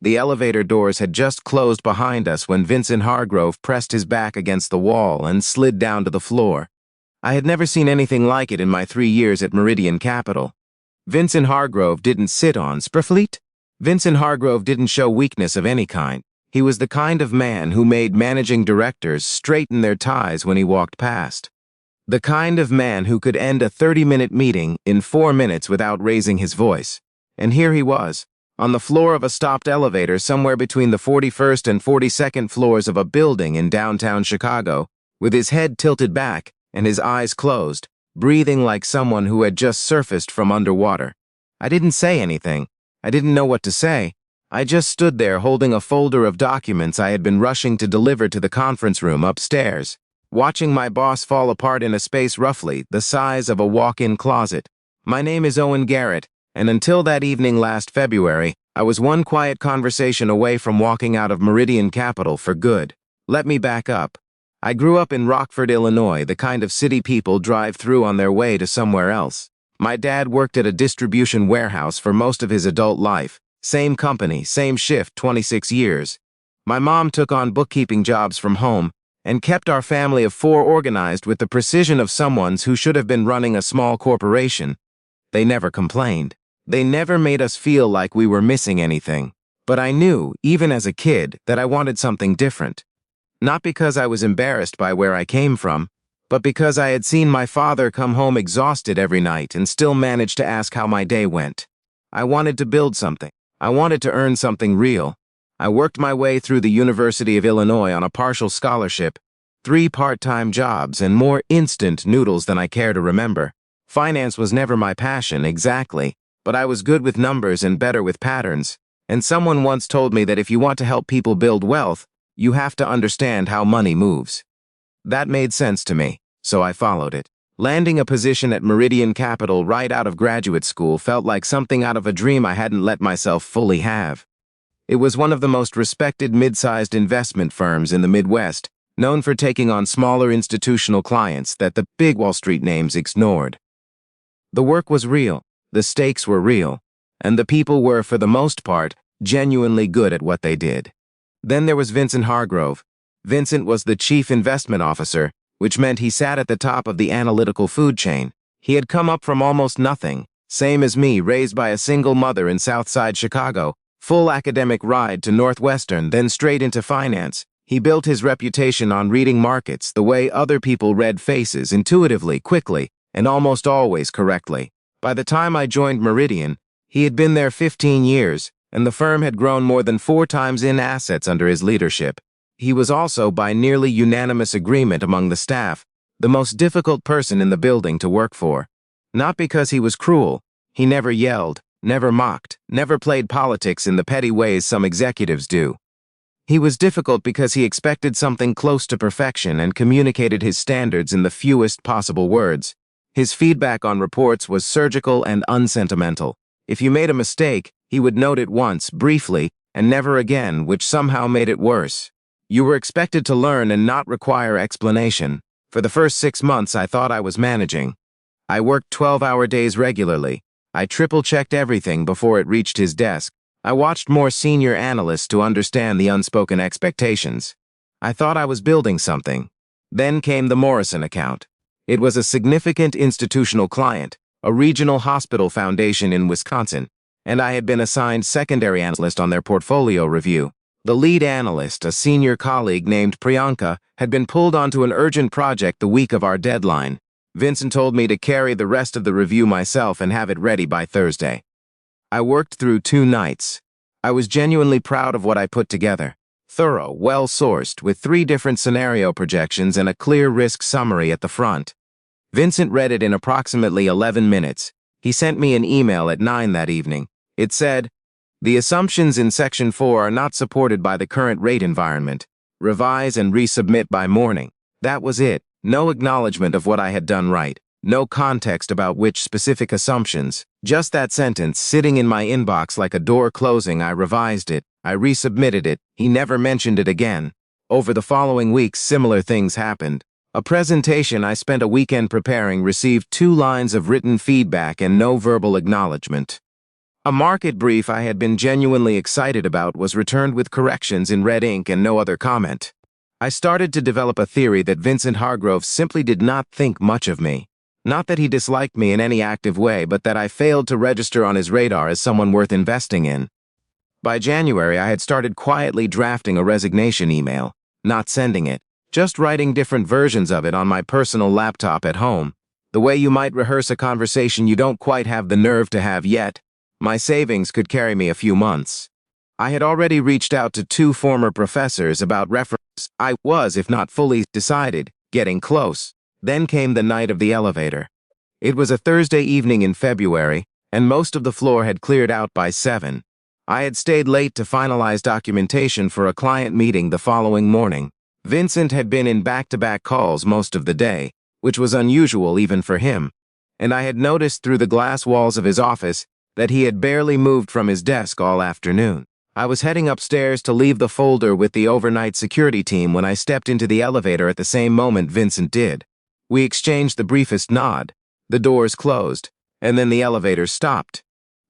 The elevator doors had just closed behind us when Vincent Hargrove pressed his back against the wall and slid down to the floor. I had never seen anything like it in my 3 years at Meridian Capital. Vincent Hargrove didn't sit on Sprifleet. Vincent Hargrove didn't show weakness of any kind. He was the kind of man who made managing directors straighten their ties when he walked past. The kind of man who could end a 30-minute meeting in 4 minutes without raising his voice. And here he was, on the floor of a stopped elevator somewhere between the 41st and 42nd floors of a building in downtown Chicago, with his head tilted back and his eyes closed, breathing like someone who had just surfaced from underwater. I didn't say anything. I didn't know what to say. I just stood there holding a folder of documents I had been rushing to deliver to the conference room upstairs, watching my boss fall apart in a space roughly the size of a walk-in closet. My name is Owen Garrett, and until that evening last February, I was one quiet conversation away from walking out of Meridian Capital for good. Let me back up. I grew up in Rockford, Illinois, the kind of city people drive through on their way to somewhere else. My dad worked at a distribution warehouse for most of his adult life. Same company, same shift, 26 years. My mom took on bookkeeping jobs from home and kept our family of 4 organized with the precision of someone who should have been running a small corporation. They never complained. They never made us feel like we were missing anything. But I knew, even as a kid, that I wanted something different. Not because I was embarrassed by where I came from, but because I had seen my father come home exhausted every night and still managed to ask how my day went. I wanted to build something. I wanted to earn something real. I worked my way through the University of Illinois on a partial scholarship, 3 part-time jobs, and more instant noodles than I care to remember. Finance was never my passion, exactly, but I was good with numbers and better with patterns. And someone once told me that if you want to help people build wealth, you have to understand how money moves. That made sense to me, so I followed it. Landing a position at Meridian Capital right out of graduate school felt like something out of a dream I hadn't let myself fully have. It was one of the most respected mid-sized investment firms in the Midwest, known for taking on smaller institutional clients that the big Wall Street names ignored. The work was real, the stakes were real, and the people were, for the most part, genuinely good at what they did. Then there was Vincent Hargrove. Vincent was the chief investment officer, which meant he sat at the top of the analytical food chain. He had come up from almost nothing, same as me, raised by a single mother in Southside Chicago, full academic ride to Northwestern, then straight into finance. He built his reputation on reading markets the way other people read faces, intuitively, quickly, and almost always correctly. By the time I joined Meridian, he had been there 15 years, and the firm had grown more than 4 times in assets under his leadership. He was also, by nearly unanimous agreement among the staff, the most difficult person in the building to work for. Not because he was cruel. He never yelled, never mocked, never played politics in the petty ways some executives do. He was difficult because he expected something close to perfection and communicated his standards in the fewest possible words. His feedback on reports was surgical and unsentimental. If you made a mistake, he would note it once, briefly, and never again, which somehow made it worse. You were expected to learn and not require explanation. For the first 6 months, I thought I was managing. I worked 12-hour days regularly. I triple-checked everything before it reached his desk. I watched more senior analysts to understand the unspoken expectations. I thought I was building something. Then came the Morrison account. It was a significant institutional client, a regional hospital foundation in Wisconsin, and I had been assigned secondary analyst on their portfolio review. The lead analyst, a senior colleague named Priyanka, had been pulled onto an urgent project the week of our deadline. Vincent told me to carry the rest of the review myself and have it ready by Thursday. I worked through 2 nights. I was genuinely proud of what I put together. Thorough, well-sourced, with 3 different scenario projections and a clear risk summary at the front. Vincent read it in approximately 11 minutes. He sent me an email at 9 that evening. It said, "The assumptions in Section 4 are not supported by the current rate environment. Revise and resubmit by morning." That was it. No acknowledgement of what I had done right. No context about which specific assumptions. Just that sentence sitting in my inbox like a door closing. I revised it. I resubmitted it. He never mentioned it again. Over the following weeks, similar things happened. A presentation I spent a weekend preparing received 2 lines of written feedback and no verbal acknowledgement. A market brief I had been genuinely excited about was returned with corrections in red ink and no other comment. I started to develop a theory that Vincent Hargrove simply did not think much of me. Not that he disliked me in any active way, but that I failed to register on his radar as someone worth investing in. By January, I had started quietly drafting a resignation email, not sending it, just writing different versions of it on my personal laptop at home. The way you might rehearse a conversation you don't quite have the nerve to have yet. My savings could carry me a few months. I had already reached out to 2 former professors about reference. I was, if not fully decided, getting close. Then came the night of the elevator. It was a Thursday evening in February, and most of the floor had cleared out by 7. I had stayed late to finalize documentation for a client meeting the following morning. Vincent had been in back-to-back calls most of the day, which was unusual even for him, and I had noticed through the glass walls of his office that he had barely moved from his desk all afternoon. I was heading upstairs to leave the folder with the overnight security team when I stepped into the elevator at the same moment Vincent did. We exchanged the briefest nod. The doors closed, and then the elevator stopped.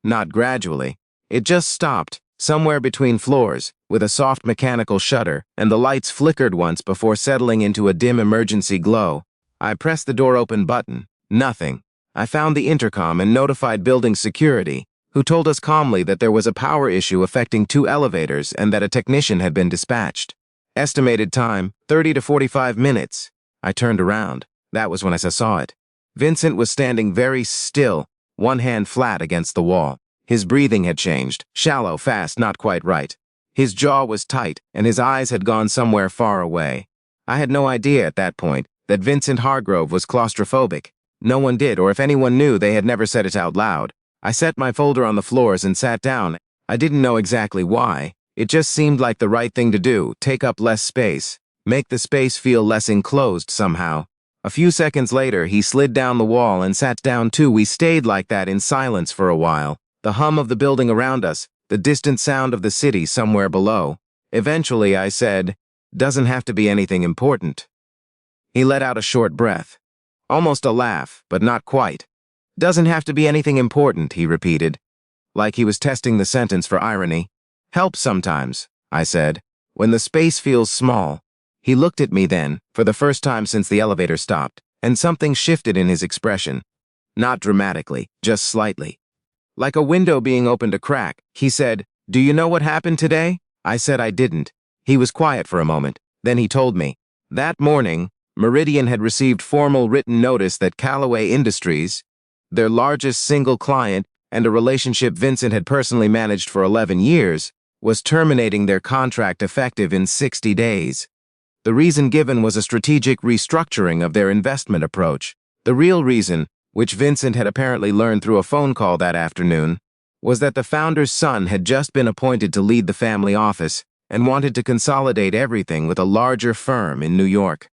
Not gradually. It just stopped, somewhere between floors, with a soft mechanical shudder, and the lights flickered once before settling into a dim emergency glow. I pressed the door open button. Nothing. I found the intercom and notified building security, who told us calmly that there was a power issue affecting 2 elevators and that a technician had been dispatched. Estimated time, 30 to 45 minutes. I turned around. That was when I saw it. Vincent was standing very still, one hand flat against the wall. His breathing had changed, shallow, fast, not quite right. His jaw was tight, and his eyes had gone somewhere far away. I had no idea at that point that Vincent Hargrove was claustrophobic. No one did, or if anyone knew, they had never said it out loud. I set my folder on the floors and sat down. I didn't know exactly why. It just seemed like the right thing to do, take up less space, make the space feel less enclosed somehow. A few seconds later, he slid down the wall and sat down too. We stayed like that in silence for a while. The hum of the building around us, the distant sound of the city somewhere below. Eventually, I said, "Doesn't have to be anything important." He let out a short breath. Almost a laugh, but not quite. "Doesn't have to be anything important," he repeated, like he was testing the sentence for irony. "Helps sometimes," I said, "when the space feels small." He looked at me then, for the first time since the elevator stopped, and something shifted in his expression. Not dramatically, just slightly. Like a window being opened a crack, he said, "Do you know what happened today?" I said I didn't. He was quiet for a moment. Then he told me. That morning, Meridian had received formal written notice that Callaway Industries, their largest single client and a relationship Vincent had personally managed for 11 years, was terminating their contract effective in 60 days. The reason given was a strategic restructuring of their investment approach. The real reason, which Vincent had apparently learned through a phone call that afternoon, was that the founder's son had just been appointed to lead the family office and wanted to consolidate everything with a larger firm in New York.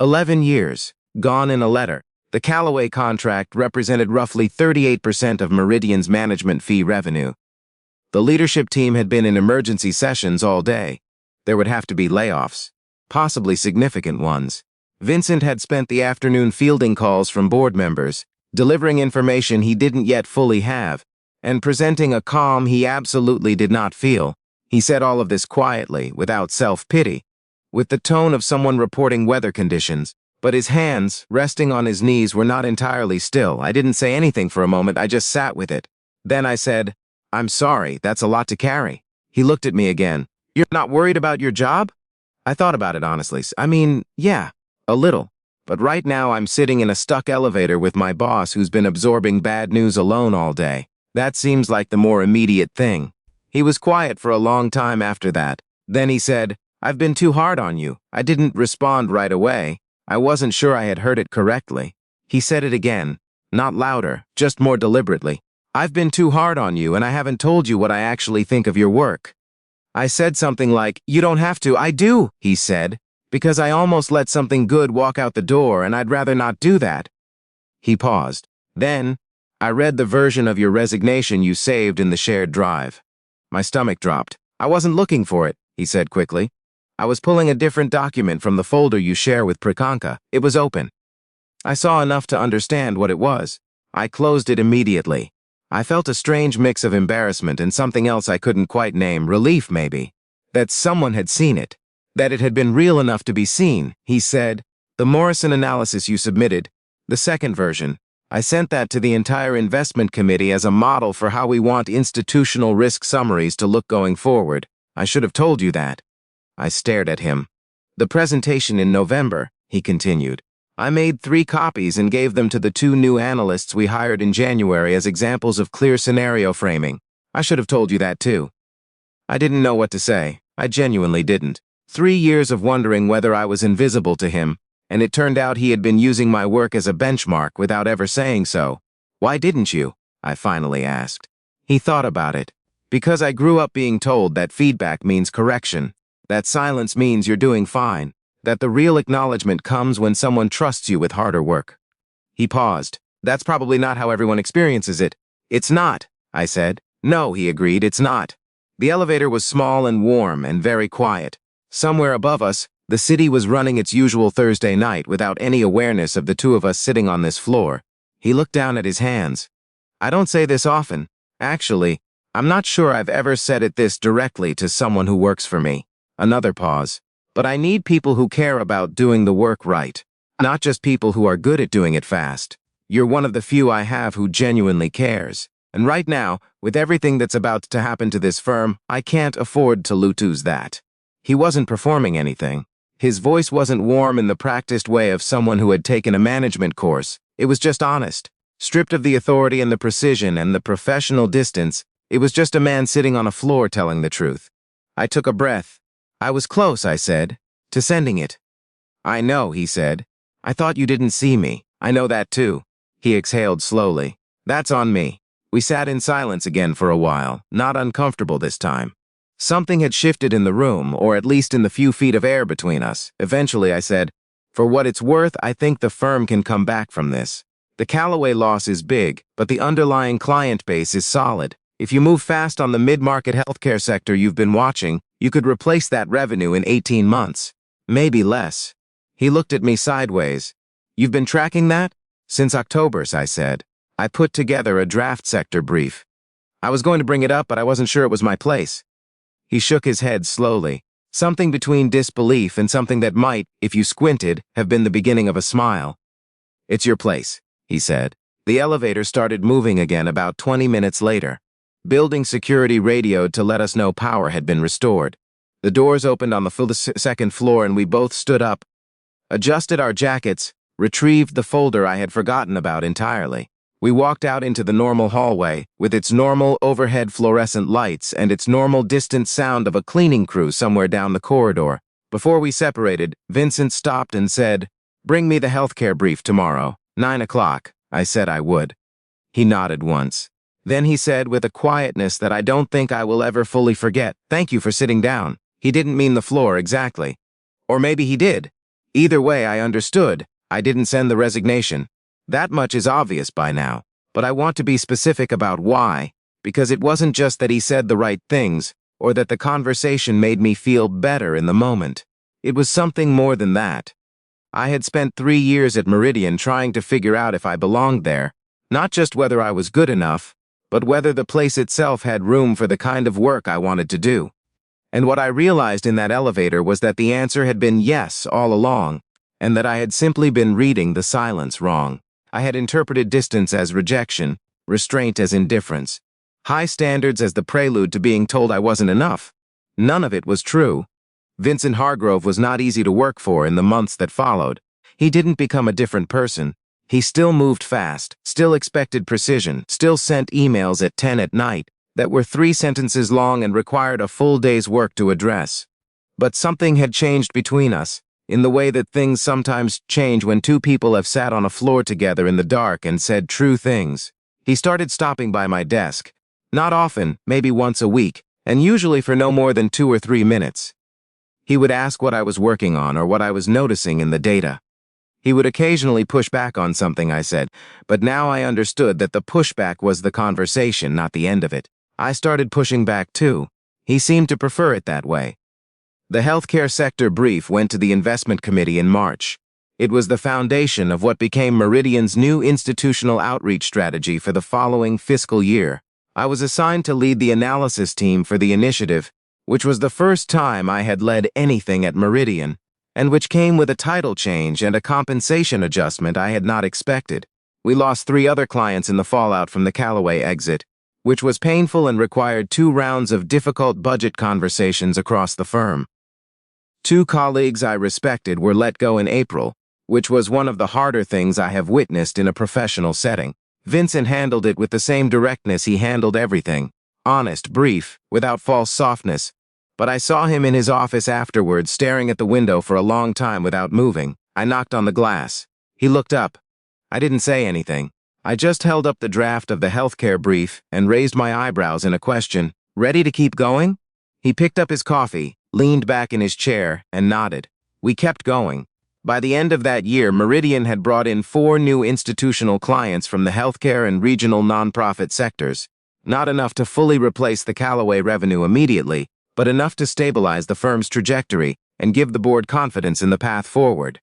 11 years, gone in a letter. The Callaway contract represented roughly 38% of Meridian's management fee revenue. The leadership team had been in emergency sessions all day. There would have to be layoffs, possibly significant ones. Vincent had spent the afternoon fielding calls from board members, delivering information he didn't yet fully have, and presenting a calm he absolutely did not feel. He said all of this quietly, without self-pity, with the tone of someone reporting weather conditions, but his hands, resting on his knees, were not entirely still. I didn't say anything for a moment, I just sat with it. Then I said, "I'm sorry, that's a lot to carry." He looked at me again. "You're not worried about your job?" I thought about it honestly. I mean, yeah, a little. But right now I'm sitting in a stuck elevator with my boss who's been absorbing bad news alone all day. That seems like the more immediate thing. He was quiet for a long time after that. Then he said, "I've been too hard on you." I didn't respond right away. I wasn't sure I had heard it correctly. He said it again, not louder, just more deliberately. "I've been too hard on you and I haven't told you what I actually think of your work." I said something like, "You don't have to." "I do," he said, "because I almost let something good walk out the door and I'd rather not do that." He paused. Then, "I read the version of your resignation you saved in the shared drive." My stomach dropped. "I wasn't looking for it," he said quickly. "I was pulling a different document from the folder you share with Prikanka. It was open." I saw enough to understand what it was. I closed it immediately. I felt a strange mix of embarrassment and something else I couldn't quite name, relief maybe. That someone had seen it. That it had been real enough to be seen, he said. The Morrison analysis you submitted, the second version, I sent that to the entire investment committee as a model for how we want institutional risk summaries to look going forward. I should have told you that. I stared at him. The presentation in November, he continued. I made 3 copies and gave them to the 2 new analysts we hired in January as examples of clear scenario framing. I should have told you that too. I didn't know what to say. I genuinely didn't. 3 years of wondering whether I was invisible to him, and it turned out he had been using my work as a benchmark without ever saying so. Why didn't you? I finally asked. He thought about it. Because I grew up being told that feedback means correction, that silence means you're doing fine, that the real acknowledgement comes when someone trusts you with harder work. He paused. That's probably not how everyone experiences it. It's not, I said. No, he agreed, it's not. The elevator was small and warm and very quiet. Somewhere above us, the city was running its usual Thursday night without any awareness of the 2 of us sitting on this floor. He looked down at his hands. I don't say this often. Actually, I'm not sure I've ever said it this directly to someone who works for me. Another pause. But I need people who care about doing the work right, not just people who are good at doing it fast. You're one of the few I have who genuinely cares. And right now, with everything that's about to happen to this firm, I can't afford to lose that. He wasn't performing anything. His voice wasn't warm in the practiced way of someone who had taken a management course. It was just honest. Stripped of the authority and the precision and the professional distance, it was just a man sitting on a floor telling the truth. I took a breath. I was close, I said, to sending it. I know, he said. I thought you didn't see me. I know that too. He exhaled slowly. That's on me. We sat in silence again for a while, not uncomfortable this time. Something had shifted in the room, or at least in the few feet of air between us. Eventually, I said, for what it's worth, I think the firm can come back from this. The Callaway loss is big, but the underlying client base is solid. If you move fast on the mid-market healthcare sector you've been watching, you could replace that revenue in 18 months. Maybe less. He looked at me sideways. You've been tracking that? Since October, I said. I put together a draft sector brief. I was going to bring it up, but I wasn't sure it was my place. He shook his head slowly, something between disbelief and something that might, if you squinted, have been the beginning of a smile. It's your place, he said. The elevator started moving again about 20 minutes later. Building security radioed to let us know power had been restored. The doors opened on the second floor and we both stood up, adjusted our jackets, retrieved the folder I had forgotten about entirely. We walked out into the normal hallway, with its normal overhead fluorescent lights and its normal distant sound of a cleaning crew somewhere down the corridor. Before we separated, Vincent stopped and said, "Bring me the healthcare brief tomorrow, 9 o'clock. I said I would. He nodded once. Then he said with a quietness that I don't think I will ever fully forget, "Thank you for sitting down." He didn't mean the floor exactly. Or maybe he did. Either way, I understood. I didn't send the resignation. That much is obvious by now, but I want to be specific about why, because it wasn't just that he said the right things, or that the conversation made me feel better in the moment. It was something more than that. I had spent 3 years at Meridian trying to figure out if I belonged there, not just whether I was good enough, but whether the place itself had room for the kind of work I wanted to do. And what I realized in that elevator was that the answer had been yes all along, and that I had simply been reading the silence wrong. I had interpreted distance as rejection, restraint as indifference, high standards as the prelude to being told I wasn't enough. None of it was true. Vincent Hargrove was not easy to work for in the months that followed. He didn't become a different person. He still moved fast, still expected precision, still sent emails at 10 at night that were 3 sentences long and required a full day's work to address. But something had changed between us, in the way that things sometimes change when 2 people have sat on a floor together in the dark and said true things. He started stopping by my desk. Not often, maybe once a week, and usually for no more than 2 or 3 minutes. He would ask what I was working on or what I was noticing in the data. He would occasionally push back on something I said, but now I understood that the pushback was the conversation, not the end of it. I started pushing back too. He seemed to prefer it that way. The healthcare sector brief went to the investment committee in March. It was the foundation of what became Meridian's new institutional outreach strategy for the following fiscal year. I was assigned to lead the analysis team for the initiative, which was the first time I had led anything at Meridian, and which came with a title change and a compensation adjustment I had not expected. We lost 3 other clients in the fallout from the Callaway exit, which was painful and required 2 rounds of difficult budget conversations across the firm. 2 colleagues I respected were let go in April, which was one of the harder things I have witnessed in a professional setting. Vincent handled it with the same directness he handled everything, honest, brief, without false softness, but I saw him in his office afterwards staring at the window for a long time without moving. I knocked on the glass. He looked up. I didn't say anything. I just held up the draft of the healthcare brief and raised my eyebrows in a question. Ready to keep going? He picked up his coffee, leaned back in his chair, and nodded. We kept going. By the end of that year, Meridian had brought in 4 new institutional clients from the healthcare and regional nonprofit sectors. Not enough to fully replace the Callaway revenue immediately, but enough to stabilize the firm's trajectory and give the board confidence in the path forward.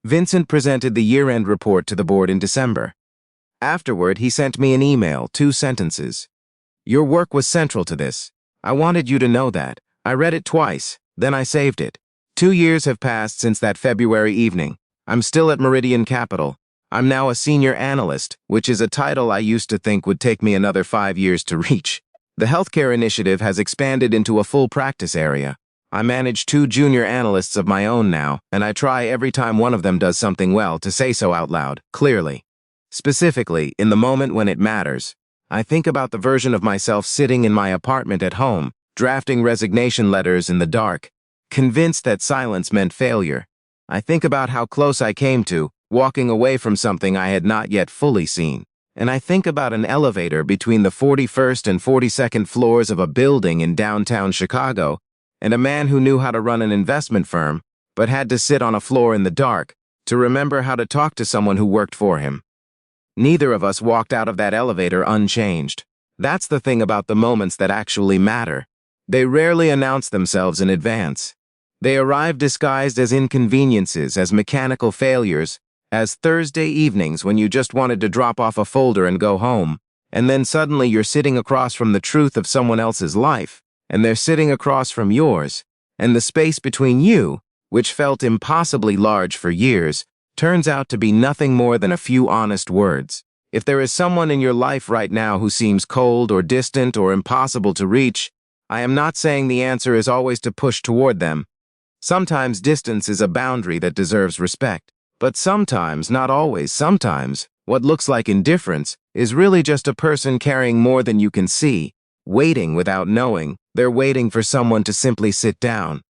Vincent presented the year-end report to the board in December. Afterward, he sent me an email, 2 sentences. Your work was central to this. I wanted you to know that. I read it twice, then I saved it. 2 years have passed since that February evening. I'm still at Meridian Capital. I'm now a senior analyst, which is a title I used to think would take me another 5 years to reach. The healthcare initiative has expanded into a full practice area. I manage 2 junior analysts of my own now, and I try every time one of them does something well to say so out loud, clearly. Specifically, in the moment when it matters, I think about the version of myself sitting in my apartment at home, drafting resignation letters in the dark, convinced that silence meant failure. I think about how close I came to walking away from something I had not yet fully seen. And I think about an elevator between the 41st and 42nd floors of a building in downtown Chicago, and a man who knew how to run an investment firm, but had to sit on a floor in the dark to remember how to talk to someone who worked for him. Neither of us walked out of that elevator unchanged. That's the thing about the moments that actually matter. They rarely announce themselves in advance. They arrive disguised as inconveniences, as mechanical failures, as Thursday evenings when you just wanted to drop off a folder and go home, and then suddenly you're sitting across from the truth of someone else's life, and they're sitting across from yours, and the space between you, which felt impossibly large for years, turns out to be nothing more than a few honest words. If there is someone in your life right now who seems cold or distant or impossible to reach, I am not saying the answer is always to push toward them. Sometimes distance is a boundary that deserves respect. But sometimes, not always, sometimes, what looks like indifference is really just a person carrying more than you can see, waiting without knowing. They're waiting for someone to simply sit down.